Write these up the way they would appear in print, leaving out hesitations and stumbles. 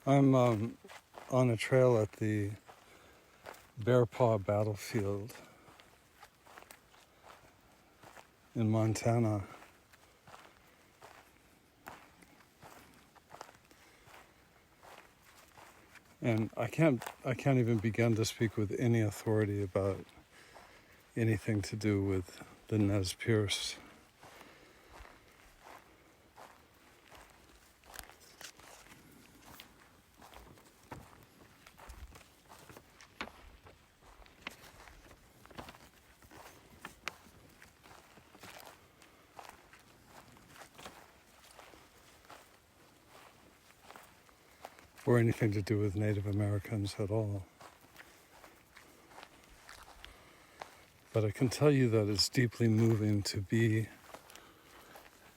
I'm on a trail at the Bear Paw Battlefield in Montana. And I can't even begin to speak with any authority about anything to do with the Nez Perce. Or anything to do with Native Americans at all. But I can tell you that it's deeply moving to be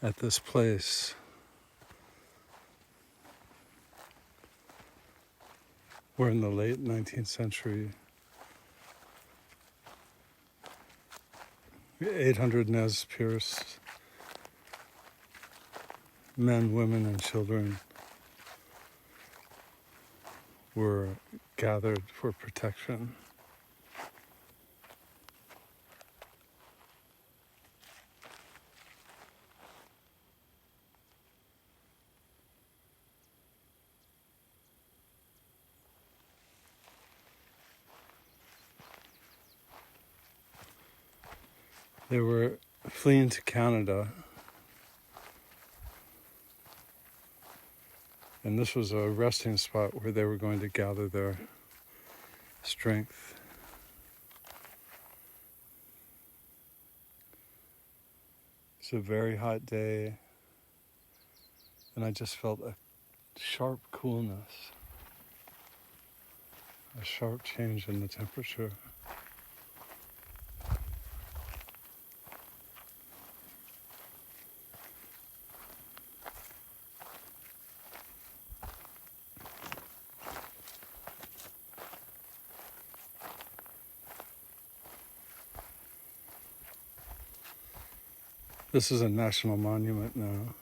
at this place where in the late 19th century, 800 Nez Perce men, women, and children were gathered for protection. They were fleeing to Canada, and this was a resting spot where they were going to gather their strength. It's a very hot day, and I just felt a sharp coolness, a sharp change in the temperature. This is a national monument now.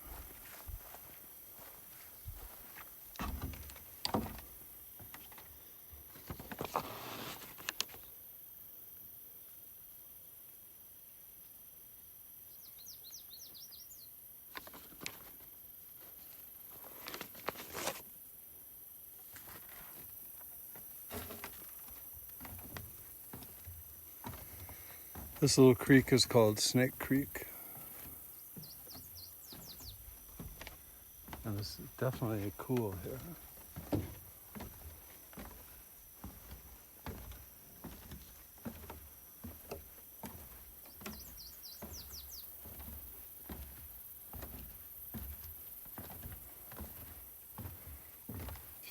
This little creek is called Snake Creek. And it's definitely cool here.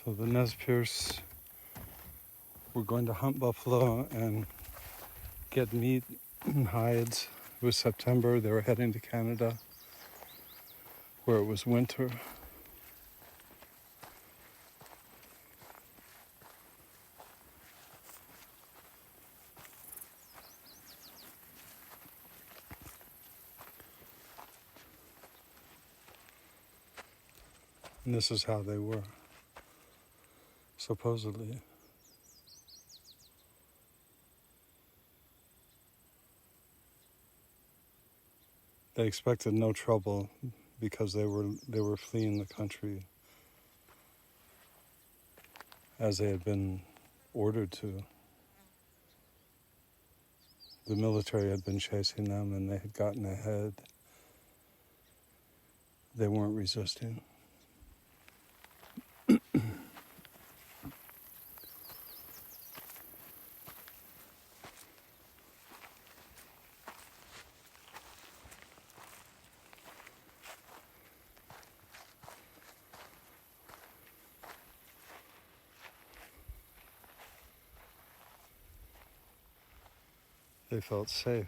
So the Nez Perce were going to hunt buffalo and get meat and hides. It was September. They were heading to Canada, where it was winter. And this is how they were, supposedly. They expected no trouble because they were fleeing the country as they had been ordered to. The military had been chasing them and they had gotten ahead. They weren't resisting. They felt safe.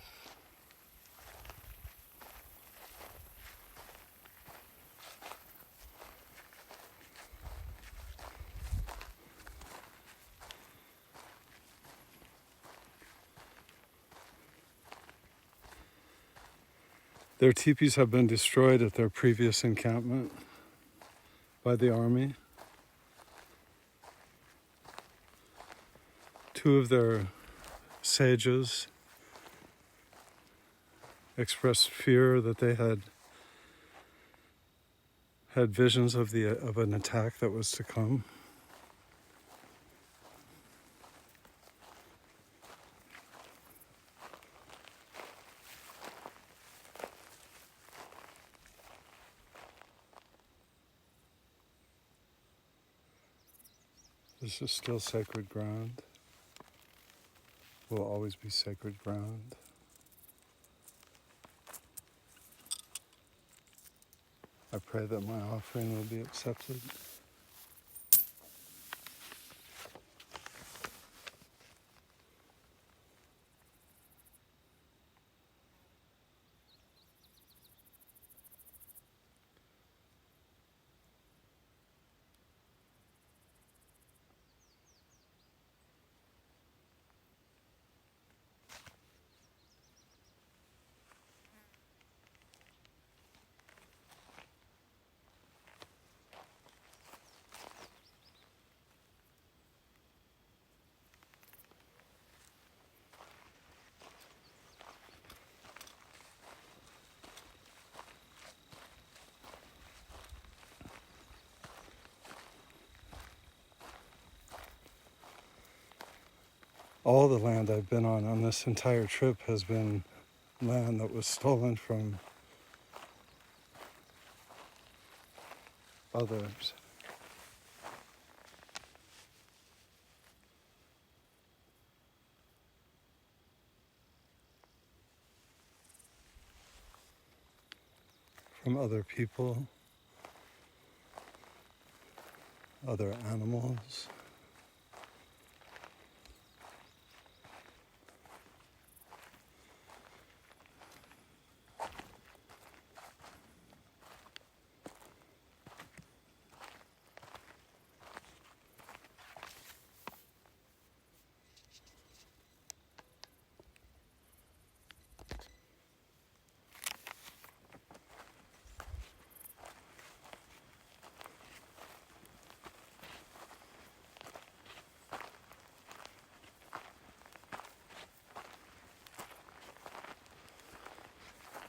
Their teepees have been destroyed at their previous encampment by the army. Two of their sages expressed fear that they had visions of an attack that was to come. This is still sacred ground. Will always be sacred ground. I pray that my offering will be accepted. All the land I've been on this entire trip has been land that was stolen from others. From other people, other animals.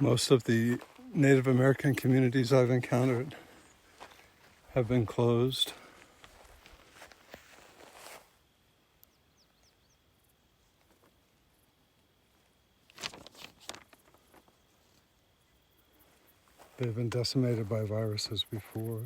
Most of the Native American communities I've encountered have been closed. They've been decimated by viruses before.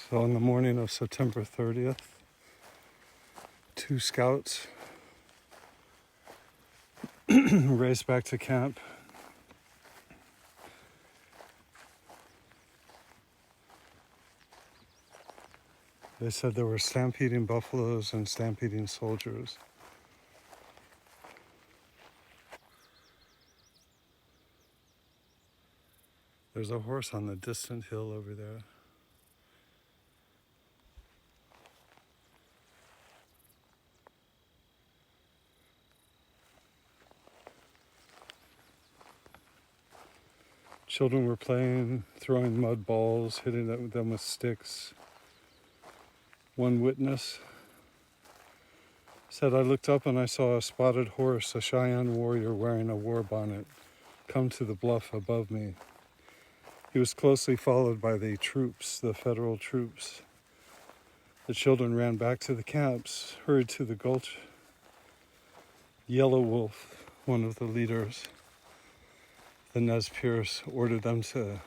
So on the morning of September 30th, 2 scouts raced back to camp. They said there were stampeding buffaloes and stampeding soldiers. There's a horse on the distant hill over there. Children were playing, throwing mud balls, hitting them with sticks. One witness said, "I looked up and I saw a spotted horse, a Cheyenne warrior wearing a war bonnet, come to the bluff above me. He was closely followed by the troops, the federal troops. The children ran back to the camps, hurried to the gulch. Yellow Wolf, one of the leaders, the Nez Perce, ordered them to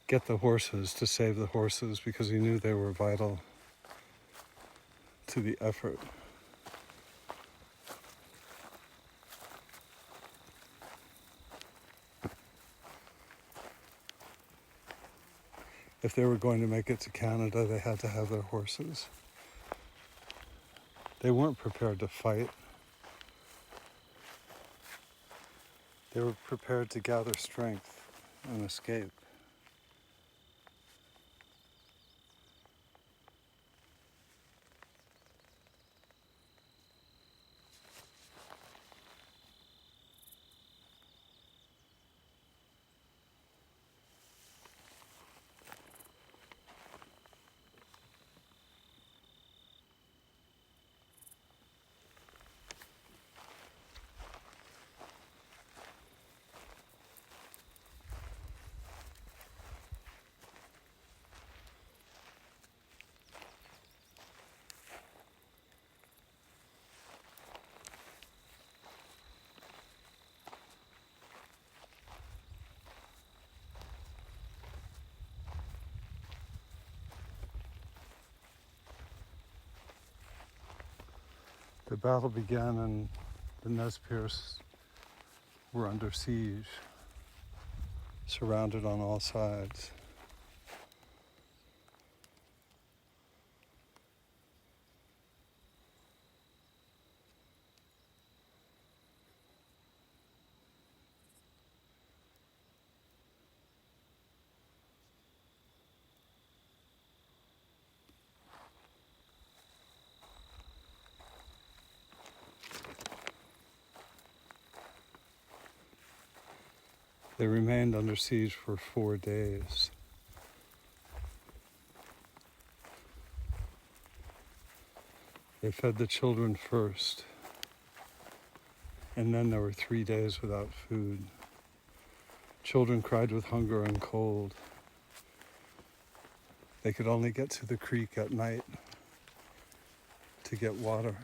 get the horses, to save the horses, because he knew they were vital to the effort. If they were going to make it to Canada, they had to have their horses. They weren't prepared to fight. They were prepared to gather strength and escape. The battle began and the Nez Perce were under siege, surrounded on all sides. They remained under siege for 4 days. They fed the children first, and then there were 3 days without food. Children cried with hunger and cold. They could only get to the creek at night to get water.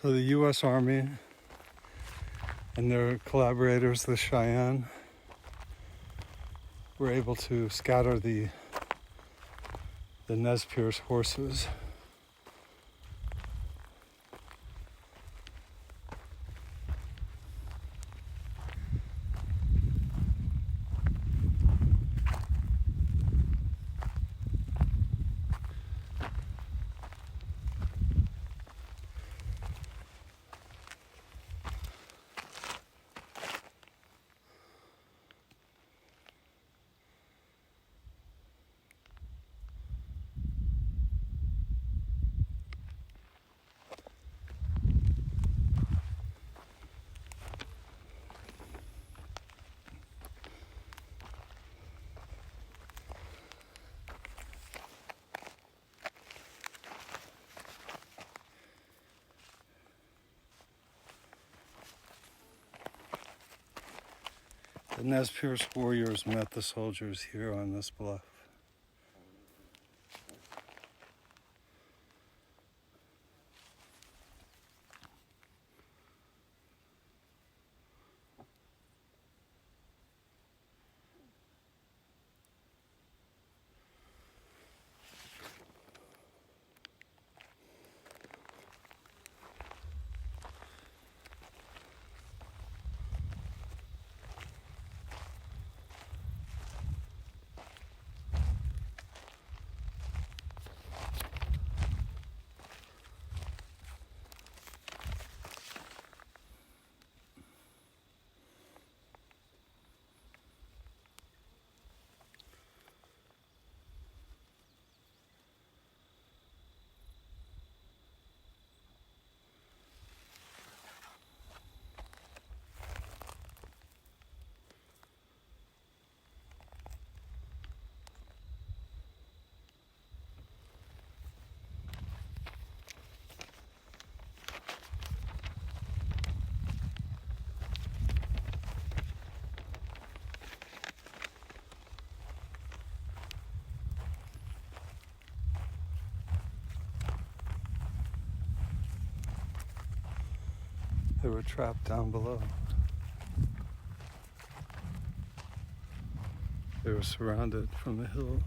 So the U.S. Army and their collaborators, the Cheyenne, were able to scatter the Nez Perce horses. The Nez Perce warriors met the soldiers here on this bluff. They were trapped down below. They were surrounded from the hills.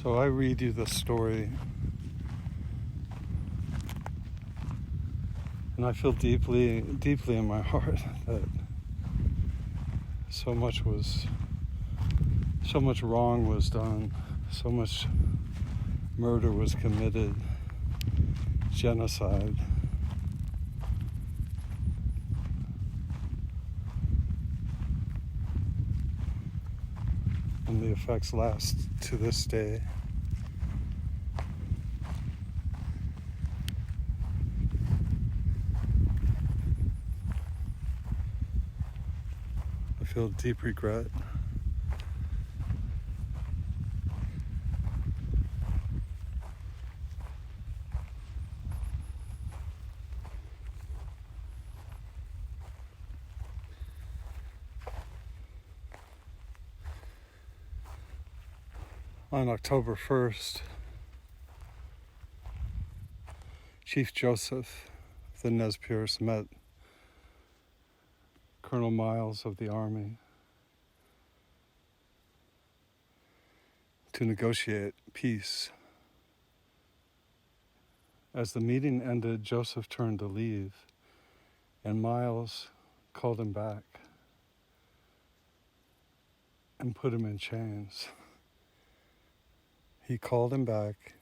So I read you the story, and I feel deeply, deeply in my heart that so much wrong was done, so much murder was committed, genocide. And the effects last to this day. feel deep regret. On October 1st, Chief Joseph of the Nez Perce met Colonel Miles of the Army to negotiate peace. As the meeting ended, Joseph turned to leave, and Miles called him back and put him in chains. He called him back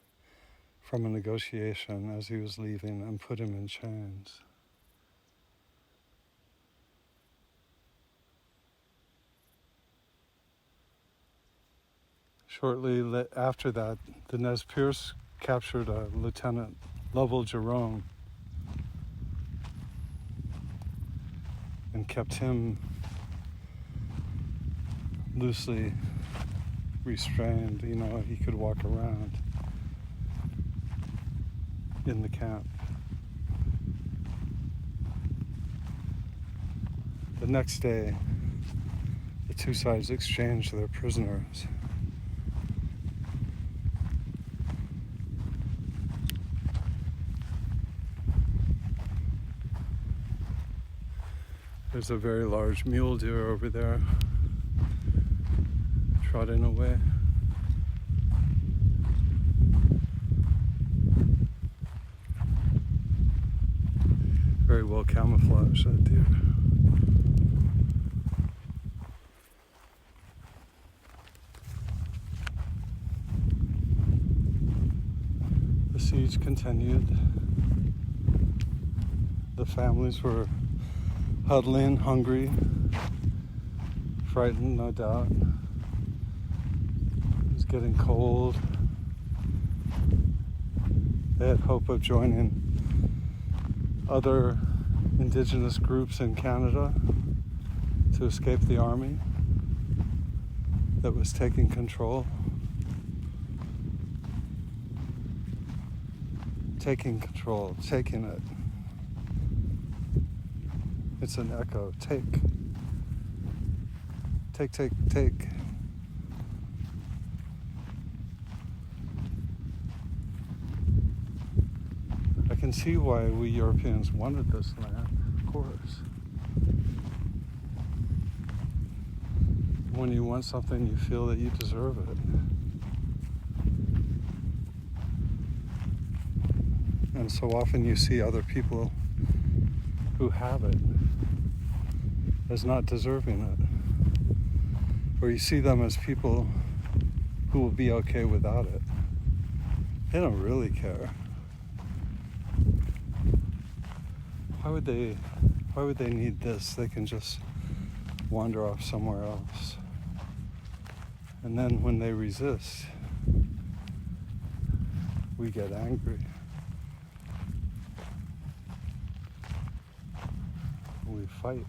from a negotiation as he was leaving and put him in chains. Shortly after that, the Nez Perce captured a Lieutenant Lovell Jerome and kept him loosely restrained. You know, he could walk around in the camp. The next day, the two sides exchanged their prisoners. There's a very large mule deer over there, trotting away. Very well camouflaged, that deer. The siege continued. The families were huddling, hungry, frightened, no doubt. It was getting cold. They had hope of joining other indigenous groups in Canada to escape the army that was taking control. Taking control, taking it. It's an echo. Take. Take, take, take. I can see why we Europeans wanted this land, of course. When you want something, you feel that you deserve it. And so often you see other people who have it as not deserving it. Or you see them as people who will be okay without it. They don't really care. Why would they need this? They can just wander off somewhere else. And then when they resist, we get angry. We fight.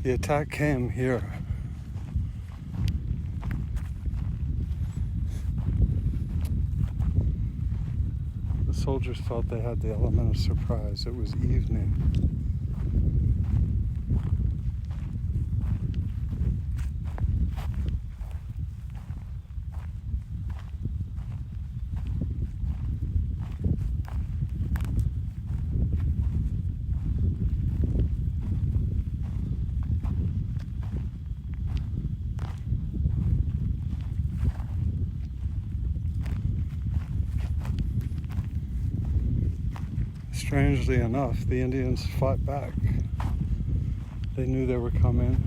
The attack came here. The soldiers felt they had the element of surprise. It was evening. Strangely enough, the Indians fought back. They knew they were coming.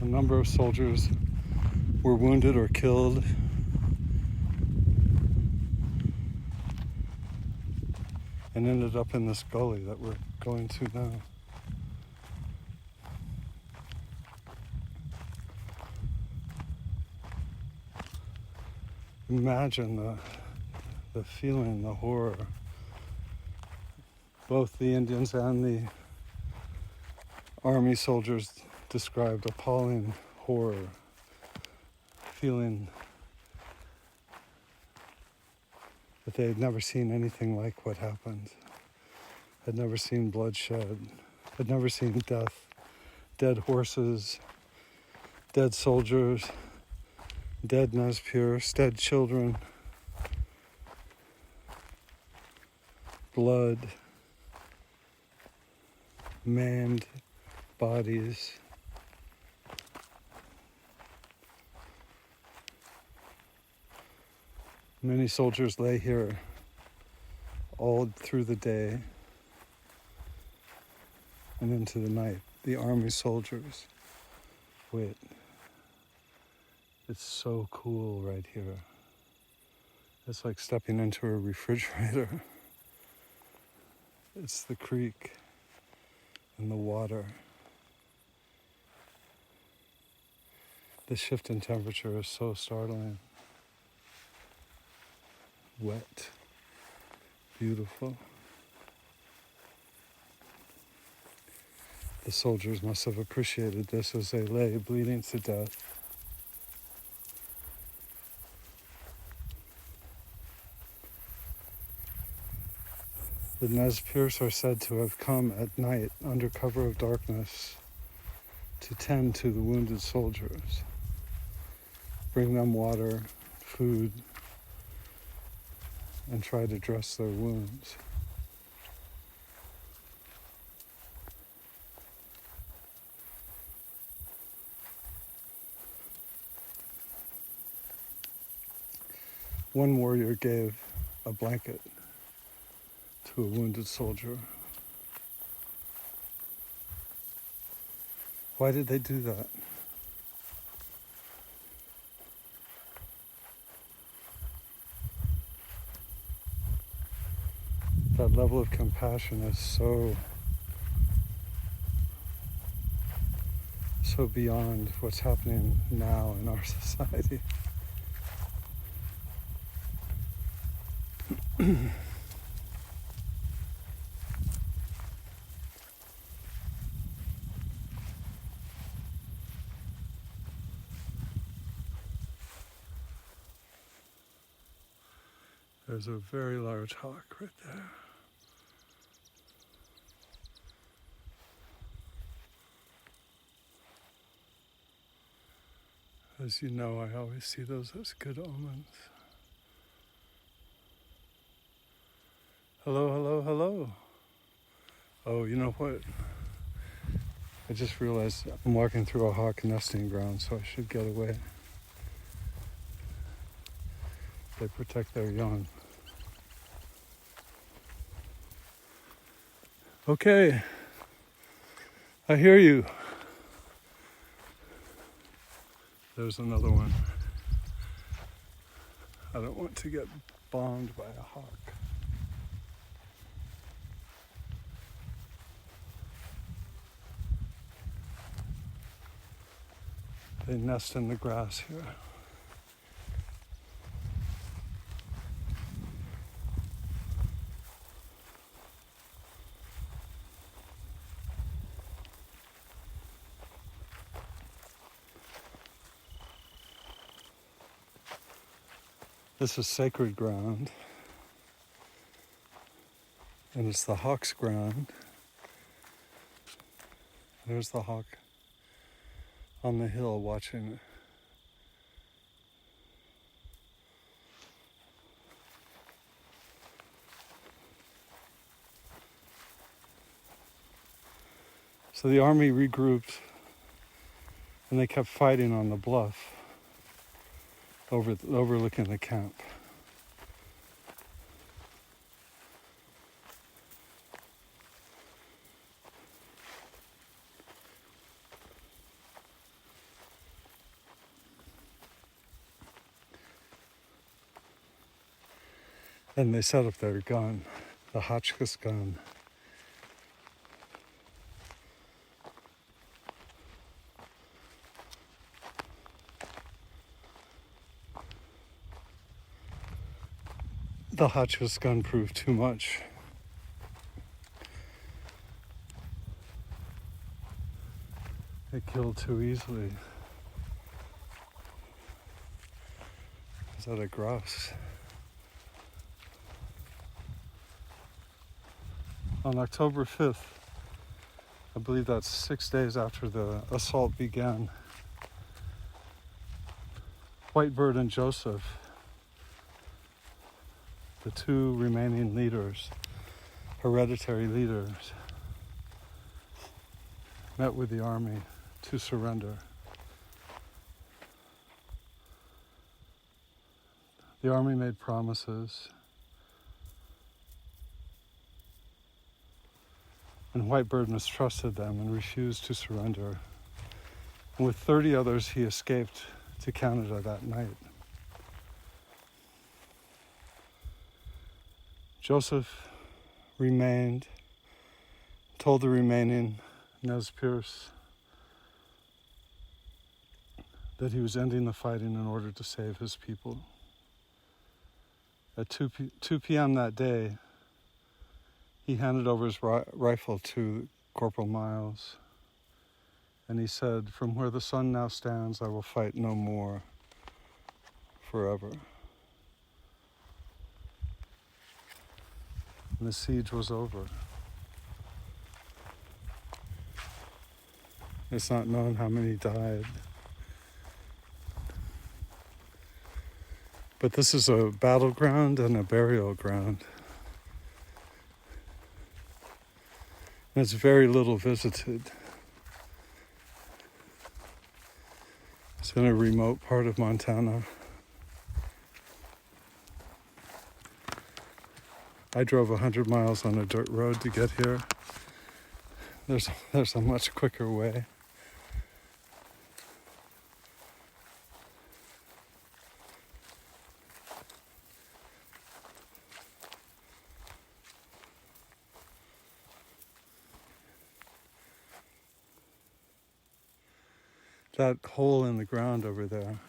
A number of soldiers were wounded or killed. And ended up in this gully that we're going to now. Imagine the feeling, the horror. Both the Indians and the army soldiers described appalling horror, feeling that they had never seen anything like what happened, had never seen bloodshed, had never seen death, dead horses, dead soldiers, dead Nez Perce, dead children, blood, maimed bodies. Many soldiers lay here all through the day and into the night. The army soldiers. Wait. It's so cool right here. It's like stepping into a refrigerator. It's the creek and the water. The shift in temperature is so startling. Wet. Beautiful. The soldiers must have appreciated this as they lay bleeding to death. The Nez Perce are said to have come at night under cover of darkness to tend to the wounded soldiers, bring them water, food, and try to dress their wounds. One warrior gave a blanket to a wounded soldier. Why did they do that? That level of compassion is so beyond what's happening now in our society. There's a very large hawk right there. As you know, I always see those as good omens. Hello, hello, hello. Oh, you know what? I just realized I'm walking through a hawk nesting ground, so I should get away. They protect their young. Okay, I hear you. There's another one. I don't want to get bombed by a hawk. They nest in the grass here. This is sacred ground, and it's the hawk's ground. There's the hawk on the hill watching it. So the army regrouped, and they kept fighting on the bluff overlooking the camp. And they set up their gun, the Hotchkiss gun. The Hotchkiss gun proved too much. It killed too easily. Is that a grouse? On October 5th, I believe that's 6 days after the assault began, Whitebird and Joseph, the two remaining leaders, hereditary leaders, met with the army to surrender. The army made promises, and Whitebird mistrusted them and refused to surrender. And with 30 others, he escaped to Canada that night. Joseph remained, told the remaining Nez Perce that he was ending the fighting in order to save his people. At 2 p.m. that day, he handed over his rifle to Corporal Miles, and he said, "From where the sun now stands, I will fight no more forever." And the siege was over. It's not known how many died. But this is a battleground and a burial ground. And it's very little visited. It's in a remote part of Montana. I drove 100 miles on a dirt road to get here. There's a much quicker way. That hole in the ground over there,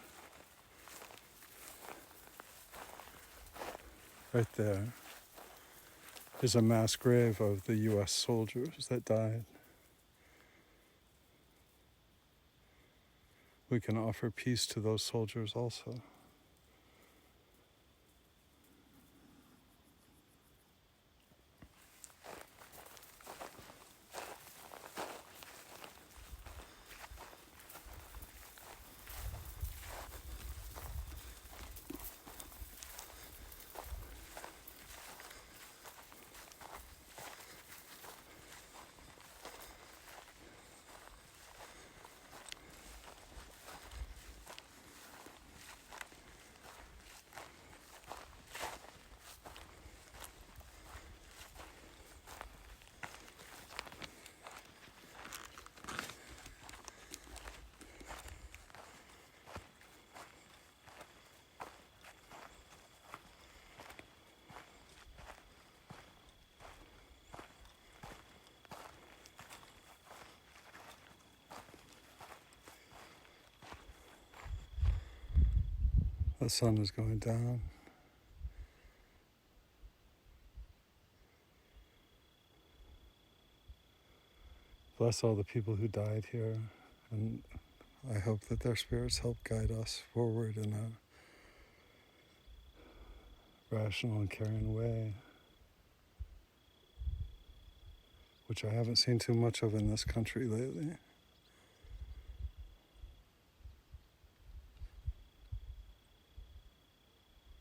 right there, is a mass grave of the U.S. soldiers that died. We can offer peace to those soldiers also. The sun is going down. Bless all the people who died here, and I hope that their spirits help guide us forward in a rational and caring way, which I haven't seen too much of in this country lately.